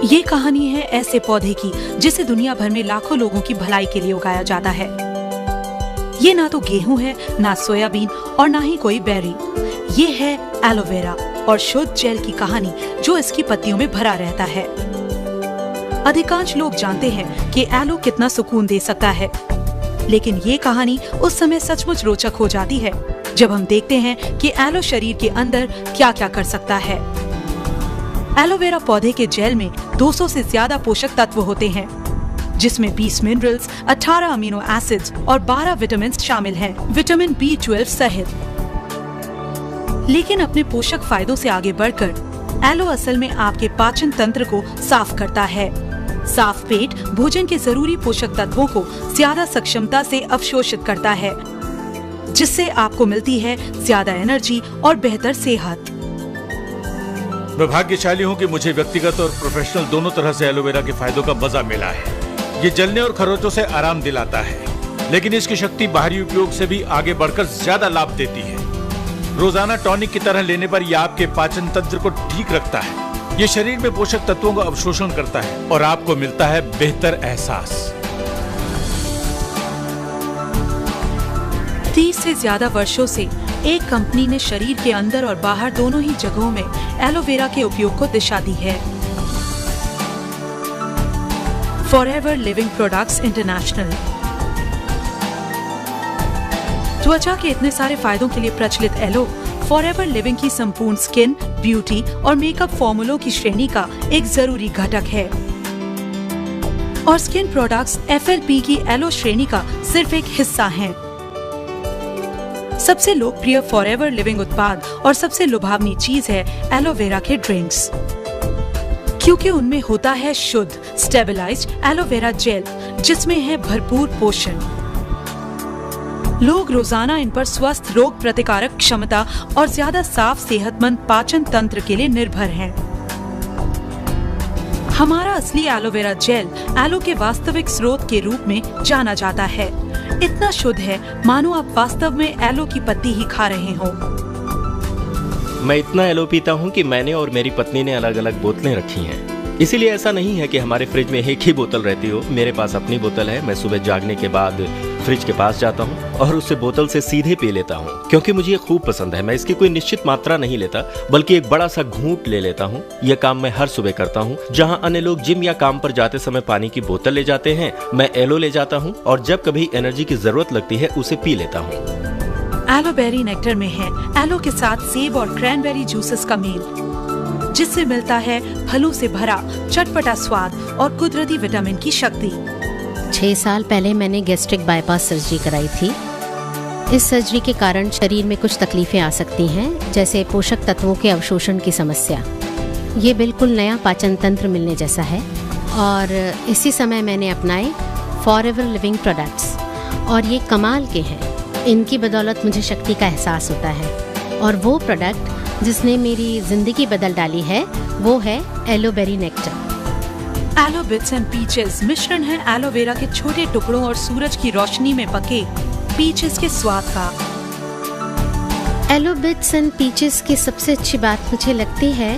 ये कहानी है ऐसे पौधे की जिसे दुनिया भर में लाखों लोगों की भलाई के लिए उगाया जाता है। ये ना तो गेहूं है, ना सोयाबीन और ना ही कोई बेरी। ये है एलोवेरा और शुद्ध जेल की कहानी जो इसकी पत्तियों में भरा रहता है। अधिकांश लोग जानते हैं कि एलो कितना सुकून दे सकता है, लेकिन ये कहानी उस समय सचमुच रोचक हो जाती है जब हम देखते हैं कि एलो शरीर के अंदर क्या क्या कर सकता है। एलोवेरा पौधे के जेल में 200 से ज्यादा पोषक तत्व होते हैं, जिसमें 20 मिनरल्स, 18 अमीनो एसिड्स और 12 विटामिन शामिल हैं, विटामिन B12 सहित। लेकिन अपने पोषक फायदों से आगे बढ़कर एलो असल में आपके पाचन तंत्र को साफ करता है। साफ पेट भोजन के जरूरी पोषक तत्वों को ज्यादा सक्षमता से अवशोषित करता है, जिससे आपको मिलती है ज्यादा एनर्जी और बेहतर सेहत। मैं भाग्यशाली हूँ कि मुझे व्यक्तिगत और प्रोफेशनल दोनों तरह से एलोवेरा के फायदों का मजा मिला है। ये जलने और खरोचों से आराम दिलाता है, लेकिन इसकी शक्ति बाहरी उपयोग से भी आगे बढ़कर ज्यादा लाभ देती है। रोजाना टॉनिक की तरह लेने पर यह आपके पाचन तंत्र को ठीक रखता है। ये शरीर में पोषक तत्वों का अवशोषण करता है और आपको मिलता है बेहतर एहसास। 30 से ज्यादा वर्षों से एक कंपनी ने शरीर के अंदर और बाहर दोनों ही जगहों में एलोवेरा के उपयोग को दिशा दी है। फॉरएवर लिविंग प्रोडक्ट्स इंटरनेशनल त्वचा के इतने सारे फायदों के लिए प्रचलित एलो फॉरएवर लिविंग की संपूर्ण स्किन, ब्यूटी और मेकअप फॉर्मूलों की श्रेणी का एक जरूरी घटक है। और स्किन प्रोडक्ट्स FLP की एलो श्रेणी का सिर्फ एक हिस्सा हैं। सबसे लोकप्रिय फॉरएवर लिविंग उत्पाद और सबसे लुभावनी चीज है एलोवेरा के ड्रिंक्स, क्योंकि उनमें होता है शुद्ध स्टेबलाइज्ड एलोवेरा जेल, जिसमें है भरपूर पोषण। लोग रोजाना इन पर स्वस्थ रोग प्रतिकारक क्षमता और ज्यादा साफ सेहतमंद पाचन तंत्र के लिए निर्भर हैं। हमारा असली एलोवेरा जेल एलो के वास्तविक स्रोत के रूप में जाना जाता है। इतना शुद्ध है मानो आप वास्तव में एलो की पत्ती ही खा रहे हो। मैं इतना एलो पीता हूँ कि मैंने और मेरी पत्नी ने अलग अलग बोतलें रखी हैं। इसीलिए ऐसा नहीं है कि हमारे फ्रिज में एक ही बोतल रहती हो। मेरे पास अपनी बोतल है। मैं सुबह जागने के बाद फ्रिज के पास जाता हूँ और उससे बोतल से सीधे पी लेता हूँ, क्योंकि मुझे ये खूब पसंद है। मैं इसकी कोई निश्चित मात्रा नहीं लेता, बल्कि एक बड़ा सा घूंट ले लेता हूँ। यह काम मैं हर सुबह करता हूँ। जहाँ अन्य लोग जिम या काम पर जाते समय पानी की बोतल ले जाते हैं, मैं एलो ले जाता हूँ और जब कभी एनर्जी की जरूरत लगती है उसे पी लेता हूँ। एलोबेरी नेक्टर में है एलो के साथ सेब और क्रैनबेरी जूसेस का मेल, जिससे मिलता है फलों से भरा चटपटा स्वाद और कुदरती विटामिन की शक्ति। 6 साल पहले मैंने गैस्ट्रिक बाईपास सर्जरी कराई थी। इस सर्जरी के कारण शरीर में कुछ तकलीफें आ सकती हैं, जैसे पोषक तत्वों के अवशोषण की समस्या। ये बिल्कुल नया पाचन तंत्र मिलने जैसा है और इसी समय मैंने अपनाए फॉरएवर लिविंग प्रोडक्ट्स, और ये कमाल के हैं। इनकी बदौलत मुझे शक्ति का एहसास होता है, और वो प्रोडक्ट जिसने मेरी जिंदगी बदल डाली है वो है aloe berry nectar. Aloe bits and peaches मिश्रण है एलोवेरा के छोटे टुकड़ों और सूरज की रोशनी में पके पीचेस के स्वाद का। एलो बिट्स एंड पीचेस की सबसे अच्छी बात मुझे लगती है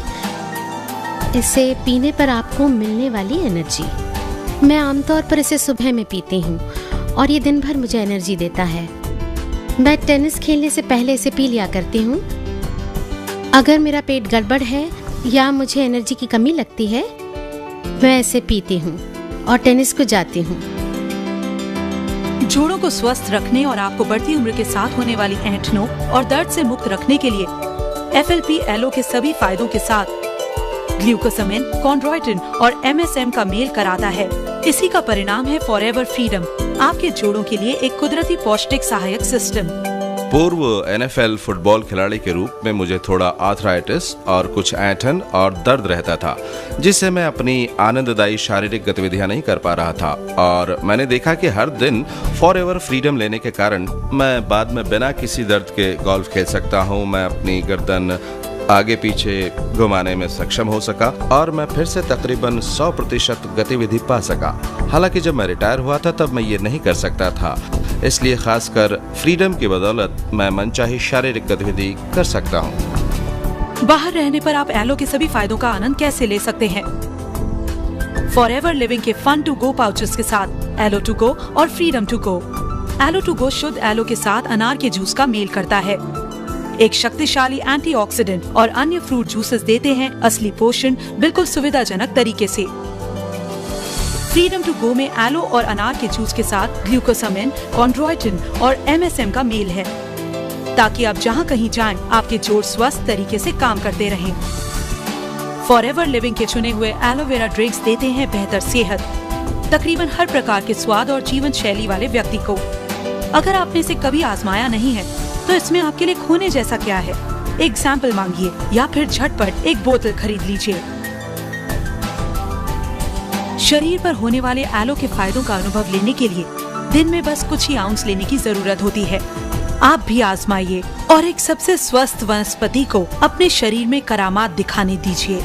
इसे पीने पर आपको मिलने वाली एनर्जी। मैं आमतौर पर इसे सुबह में पीती हूँ और ये दिन भर मुझे एनर्जी देता है। मैं टेनिस खेलने से पहले इसे पी लिया करती हूँ। अगर मेरा पेट गड़बड़ है या मुझे एनर्जी की कमी लगती है, मैं इसे पीती हूँ और टेनिस को जाती हूँ। जोड़ों को स्वस्थ रखने और आपको बढ़ती उम्र के साथ होने वाली ऐंठनों और दर्द से मुक्त रखने के लिए FLP एलो के सभी फायदों के साथ ग्लूकोसामिन, कॉन्ड्रोइटिन और MSM का मेल कराता है। इसी का परिणाम है फॉरएवर फ्रीडम, आपके जोड़ों के लिए एक कुदरती पौष्टिक सहायक सिस्टम। पूर्व NFL फुटबॉल खिलाड़ी के रूप में मुझे थोड़ा आर्थराइटिस और कुछ ऐंठन और दर्द रहता था, जिससे मैं अपनी आनंददायी शारीरिक गतिविधियां नहीं कर पा रहा था। और मैंने देखा कि हर दिन फॉरएवर फ्रीडम लेने के कारण मैं बाद में बिना किसी दर्द के गोल्फ खेल सकता हूं। मैं अपनी गर्दन आगे पीछे घुमाने में सक्षम हो सका और मैं फिर से तकरीबन 100% गतिविधि पा सका। हालांकि जब मैं रिटायर हुआ था तब मैं ये नहीं कर सकता था, इसलिए खासकर फ्रीडम की बदौलत मैं मनचाही शारीरिक गतिविधि कर सकता हूँ। बाहर रहने पर आप एलो के सभी फायदों का आनंद कैसे ले सकते हैं? फॉरएवर लिविंग के फन टू गो पाउचेस के साथ एलो टू गो और freedom to go. Aloe to go शुद्ध एलो के साथ अनार के जूस का मेल करता है। एक शक्तिशाली एंटीऑक्सीडेंट और अन्य फ्रूट जूसेस देते हैं असली पोषण बिल्कुल सुविधाजनक तरीके से। फ्रीडम टू गो में एलो और अनार के जूस के साथ ग्लूकोसामिन, कॉन्ड्रोइटिन और MSM का मेल है, ताकि आप जहां कहीं जाएं आपके जोड़ स्वस्थ तरीके से काम करते रहें। फॉरएवर लिविंग के चुने हुए एलोवेरा ड्रिंक्स देते हैं बेहतर सेहत तकरीबन हर प्रकार के स्वाद और जीवन शैली वाले व्यक्ति को। अगर आपने इसे कभी आजमाया नहीं है तो इसमें आपके लिए खोने जैसा क्या है। एक सैंपल मांगिए या फिर झटपट एक बोतल खरीद लीजिए। शरीर पर होने वाले एलो के फायदों का अनुभव लेने के लिए दिन में बस कुछ ही आउंस लेने की जरूरत होती है। आप भी आजमाइए और एक सबसे स्वस्थ वनस्पति को अपने शरीर में करामात दिखाने दीजिए।